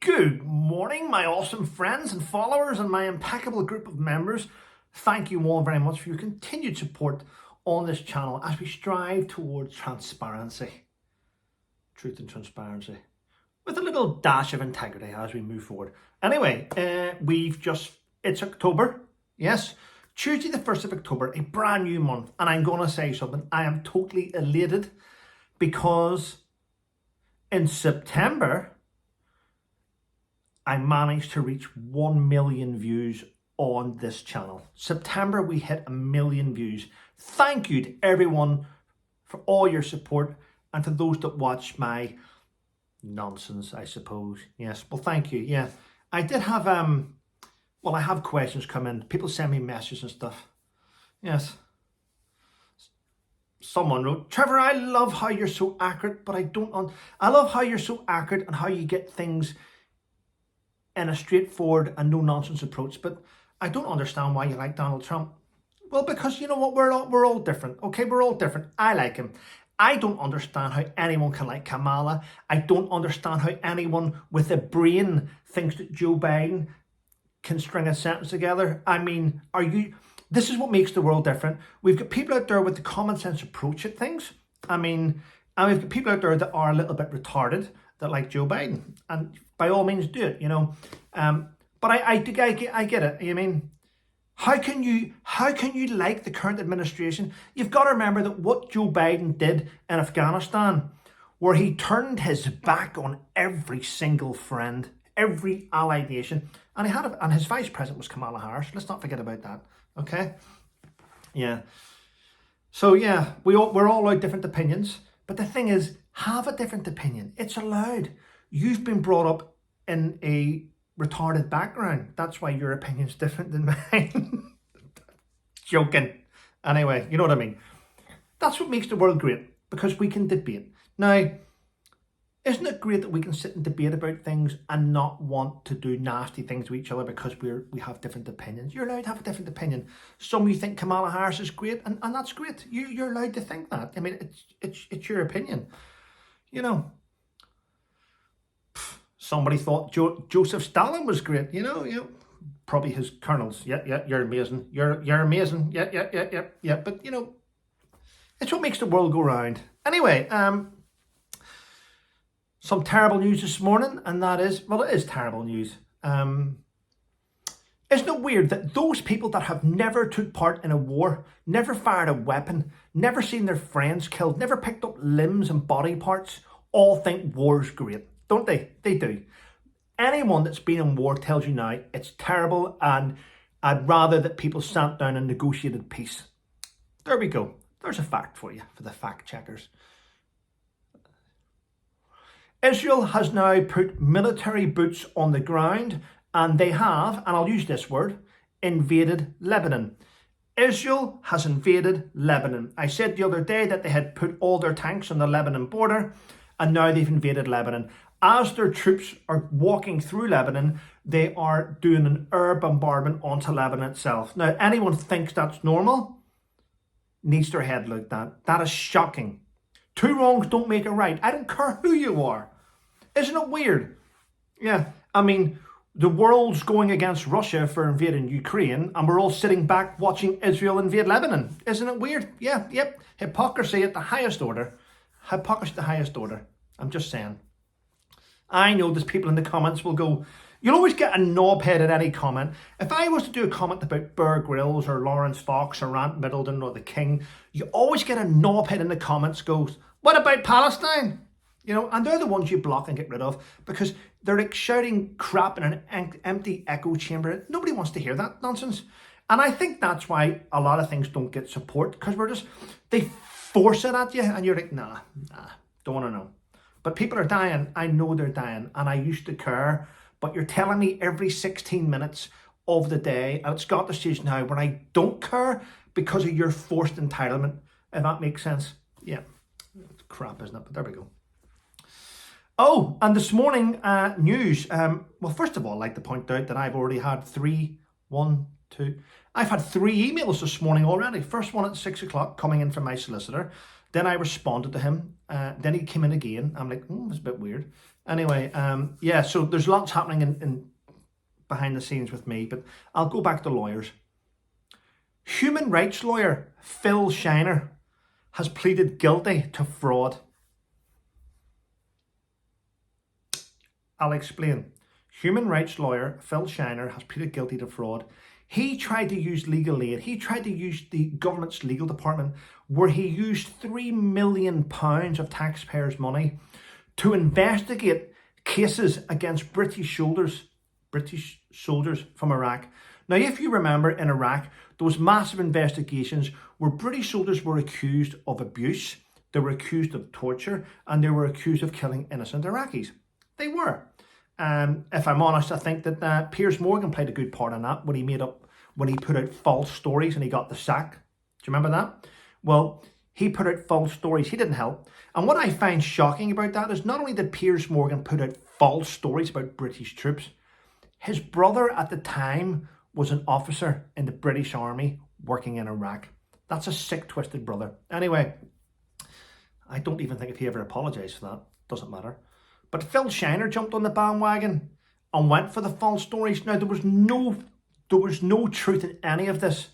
Good morning, my awesome friends and followers and my impeccable group of members. Thank you all very much for your continued support on this channel as we strive towards transparency, truth and transparency, with a little dash of integrity as we move forward. Anyway, it's October, yes, Tuesday the 1st of October, a brand new month, and I'm going to say something. I am totally elated because in September, I managed to reach 1 million views on this channel. September, we hit 1 million views. Thank you to everyone for all your support and to those that watch my nonsense, I suppose. Yes, well, thank you. Yeah, I did have, I have questions come in. People send me messages and stuff. Yes. Someone wrote, Trevor, I love how you're so accurate, but I love how you're so accurate and how you get things in a straightforward and no-nonsense approach, but I don't understand why you like Donald Trump. Well, because you know what, we're all different, okay? We're all different. I like him. I don't understand how anyone can like Kamala. I don't understand how anyone with a brain thinks that Joe Biden can string a sentence together. I mean, this is what makes the world different. We've got people out there with the common sense approach at things. I mean, and we've got people out there that are a little bit retarded that like Joe Biden, and by all means do it, you know. But I get it. I mean, how can you like the current administration? You've got to remember that what Joe Biden did in Afghanistan, where he turned his back on every single friend, every allied nation, and his vice president was Kamala Harris. Let's not forget about that. Okay, yeah. So yeah, we're all allowed different opinions, but the thing is, have a different opinion. It's allowed. You've been brought up in a retarded background. That's why your opinion's different than mine. Joking. Anyway, you know what I mean. That's what makes the world great, because we can debate. Now, isn't it great that we can sit and debate about things and not want to do nasty things to each other because we have different opinions? You're allowed to have a different opinion. Some of you think Kamala Harris is great, and that's great. You're allowed to think that. I mean, it's your opinion. You know, somebody thought Joseph Stalin was great. You know, probably his colonels. Yeah, you're amazing. You're amazing. Yeah. But you know, it's what makes the world go round. Anyway, some terrible news this morning, and that is, well, it is terrible news. Isn't it weird that those people that have never took part in a war, never fired a weapon, never seen their friends killed, never picked up limbs and body parts, all think war's great, don't they? They do. Anyone that's been in war tells you now it's terrible, and I'd rather that people sat down and negotiated peace. There we go. There's a fact for you, for the fact checkers. Israel has now put military boots on the ground, and they have, and I'll use this word, invaded Lebanon. Israel has invaded Lebanon. I said the other day that they had put all their tanks on the Lebanon border, and now they've invaded Lebanon. As their troops are walking through Lebanon, they are doing an air bombardment onto Lebanon itself. Now, anyone thinks that's normal needs their head looked at. That is shocking. Two wrongs don't make a right. I don't care who you are. Isn't it weird? Yeah, I mean, the world's going against Russia for invading Ukraine, and we're all sitting back watching Israel invade Lebanon. Isn't it weird? Yeah, yep. Hypocrisy at the highest order. Hypocrisy at the highest order. I'm just saying. I know there's people in the comments will go, you'll always get a knobhead at any comment. If I was to do a comment about Bear Grylls or Lawrence Fox or Rant Middleton or The King, you always get a knobhead in the comments goes, what about Palestine? You know, and they're the ones you block and get rid of because they're like shouting crap in an empty echo chamber. Nobody wants to hear that nonsense. And I think that's why a lot of things don't get support, because they force it at you and you're like, nah, don't want to know. But people are dying. I know they're dying, and I used to care. But you're telling me every 16 minutes of the day, and it's got the stage now where I don't care because of your forced entitlement, if that makes sense. Yeah, it's crap, isn't it? But there we go. Oh, and this morning news. Well, first of all, I'd like to point out that I've already had I've had 3 emails this morning already. First one at 6 o'clock coming in from my solicitor. Then I responded to him. Then he came in again. I'm like, it's a bit weird. Anyway, yeah, so there's lots happening in behind the scenes with me, but I'll go back to lawyers. Human rights lawyer Phil Shiner has pleaded guilty to fraud. I'll explain. Human rights lawyer Phil Shiner has pleaded guilty to fraud. He tried to use legal aid. He tried to use the government's legal department, where he used £3 million of taxpayers' money to investigate cases against British soldiers from Iraq. Now, if you remember, in Iraq, there was massive investigations where British soldiers were accused of abuse, they were accused of torture, and they were accused of killing innocent Iraqis. They were. If I'm honest, I think that Piers Morgan played a good part in that when he put out false stories and he got the sack. Do you remember that? Well, he put out false stories. He didn't help. And what I find shocking about that is not only did Piers Morgan put out false stories about British troops, his brother at the time was an officer in the British Army working in Iraq. That's a sick, twisted brother. Anyway, I don't even think if he ever apologised for that. Doesn't matter. But Phil Shiner jumped on the bandwagon and went for the false stories. Now, there was no truth in any of this.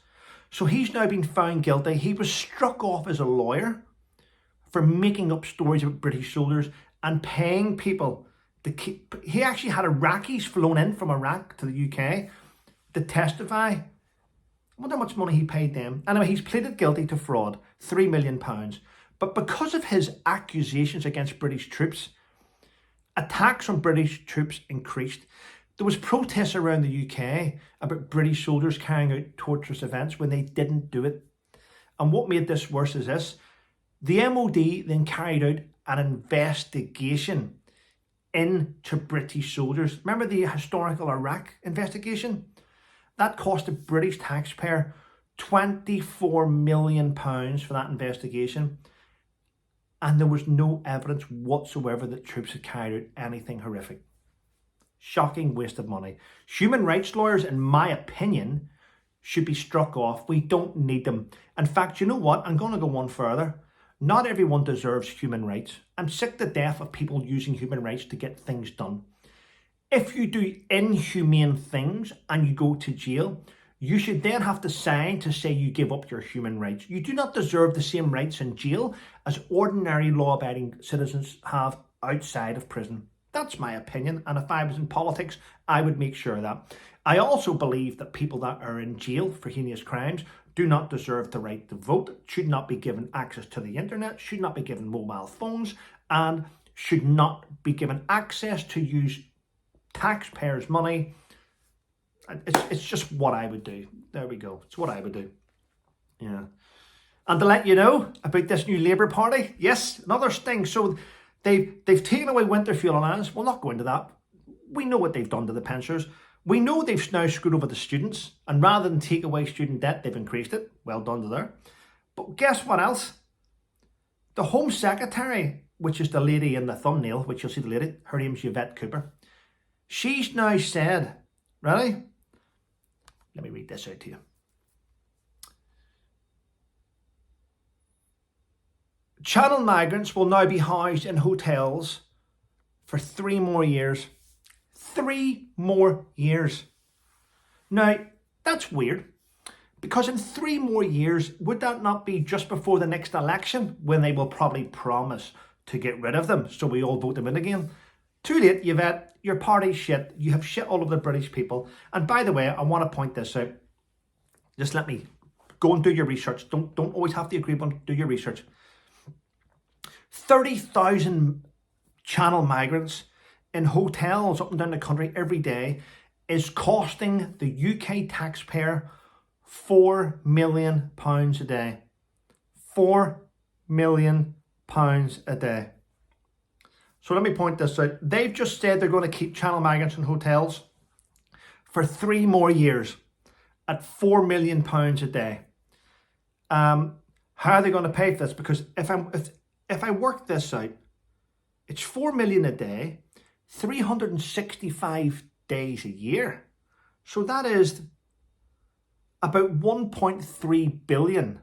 So he's now been found guilty. He was struck off as a lawyer for making up stories about British soldiers and paying people to keep. He actually had Iraqis flown in from Iraq to the UK to testify. I wonder how much money he paid them. Anyway, he's pleaded guilty to fraud, £3 million. But because of his accusations against British troops, attacks on British troops increased. There was protests around the UK about British soldiers carrying out torturous events when they didn't do it. And what made this worse is this. The MOD then carried out an investigation into British soldiers. Remember the historical Iraq investigation? That cost the British taxpayer £24 million for that investigation. And there was no evidence whatsoever that troops had carried out anything horrific. Shocking waste of money. Human rights lawyers, in my opinion, should be struck off. We don't need them. In fact, you know what? I'm going to go one further. Not everyone deserves human rights. I'm sick to death of people using human rights to get things done. If you do inhumane things and you go to jail, you should then have to sign to say you give up your human rights. You do not deserve the same rights in jail as ordinary law-abiding citizens have outside of prison. That's my opinion, and if I was in politics, I would make sure of that. I also believe that people that are in jail for heinous crimes do not deserve the right to vote, should not be given access to the internet, should not be given mobile phones, and should not be given access to use taxpayers' money. It's just what I would do. There we go. It's what I would do. Yeah. And to let you know about this new Labour Party, yes, another sting. So they've taken away winter fuel allowance. We'll not go into that. We know what they've done to the pensioners. We know they've now screwed over the students. And rather than take away student debt, they've increased it. Well done to there. But guess what else? The Home Secretary, which is the lady in the thumbnail, which you'll see the lady, her name's Yvette Cooper. She's now said, ready? Let me read this out to you. Channel migrants will now be housed in hotels for 3 more years. 3 more years. Now, that's weird, because in 3 more years, would that not be just before the next election, when they will probably promise to get rid of them, so we all vote them in again? Too late, Yvette. Your party's shit. You have shit all over the British people. And by the way, I want to point this out. Just let me go and do your research. Don't always have to agree, but do your research. 30,000 channel migrants in hotels up and down the country every day is costing the UK taxpayer £4 million a day. £4 million a day. So let me point this out. They've just said they're going to keep channel migrants in hotels for 3 more years at £4 million a day. How are they going to pay for this? Because if I work this out, it's 4 million a day, 365 days a year. So that is about 1.3 billion.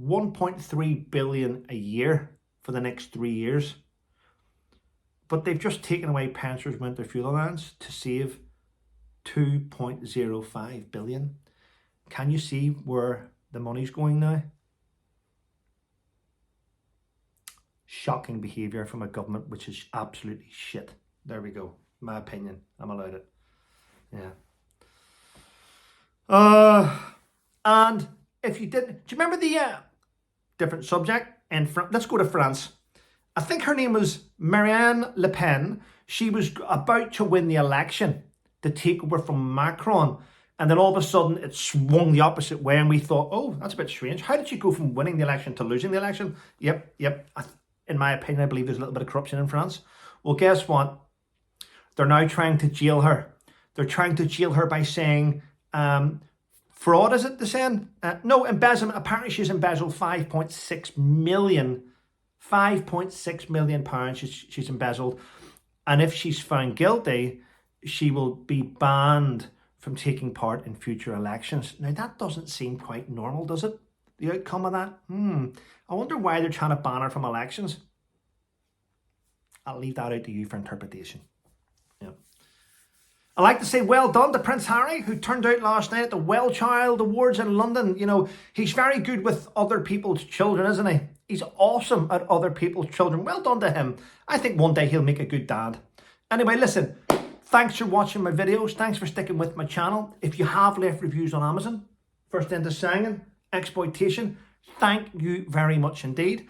1.3 billion a year for the next 3 years. but they've just taken away pensioners' winter fuel allowance to save 2.05 billion. Can you see where the money's going now? Shocking behaviour from a government which is absolutely shit. There we go. My opinion. I'm allowed it. Yeah. And if you didn't, do you remember the different subject? Let's go to France. I think her name was Marine Le Pen. She was about to win the election to take over from Macron. And then all of a sudden it swung the opposite way and we thought, oh, that's a bit strange. How did she go from winning the election to losing the election? Yep. In my opinion, I believe there's a little bit of corruption in France. Well, guess what? They're now trying to jail her. They're trying to jail her by saying, fraud, is it they're saying? No, embezzlement. Apparently she's embezzled 5.6 million. 5.6 million pounds she's embezzled. And if she's found guilty, she will be banned from taking part in future elections. Now, that doesn't seem quite normal, does it? The outcome of that? I wonder why they're trying to ban her from elections. I'll leave that out to you for interpretation. Yeah. I like to say well done to Prince Harry, who turned out last night at the Well Child Awards in London. You know, he's very good with other people's children, isn't he? He's awesome at other people's children. Well done to him. I think one day he'll make a good dad. Anyway, listen. Thanks for watching my videos. Thanks for sticking with my channel. If you have left reviews on Amazon, first into singing, exploitation, thank you very much indeed.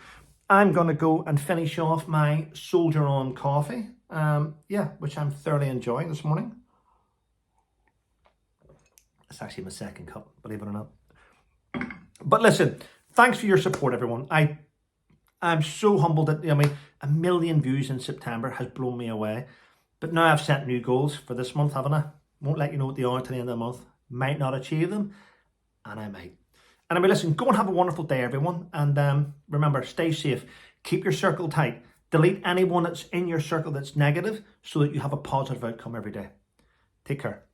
I'm going to go and finish off my Soldier On coffee, which I'm thoroughly enjoying this morning. It's actually my second cup, believe it or not. But listen, thanks for your support, everyone. I'm so humbled that, 1 million views in September has blown me away. But now I've set new goals for this month, haven't I? Won't let you know what they are until the end of the month. Might not achieve them, and I might. Anyway, listen, go and have a wonderful day, everyone. And remember, stay safe. Keep your circle tight. Delete anyone that's in your circle that's negative so that you have a positive outcome every day. Take care.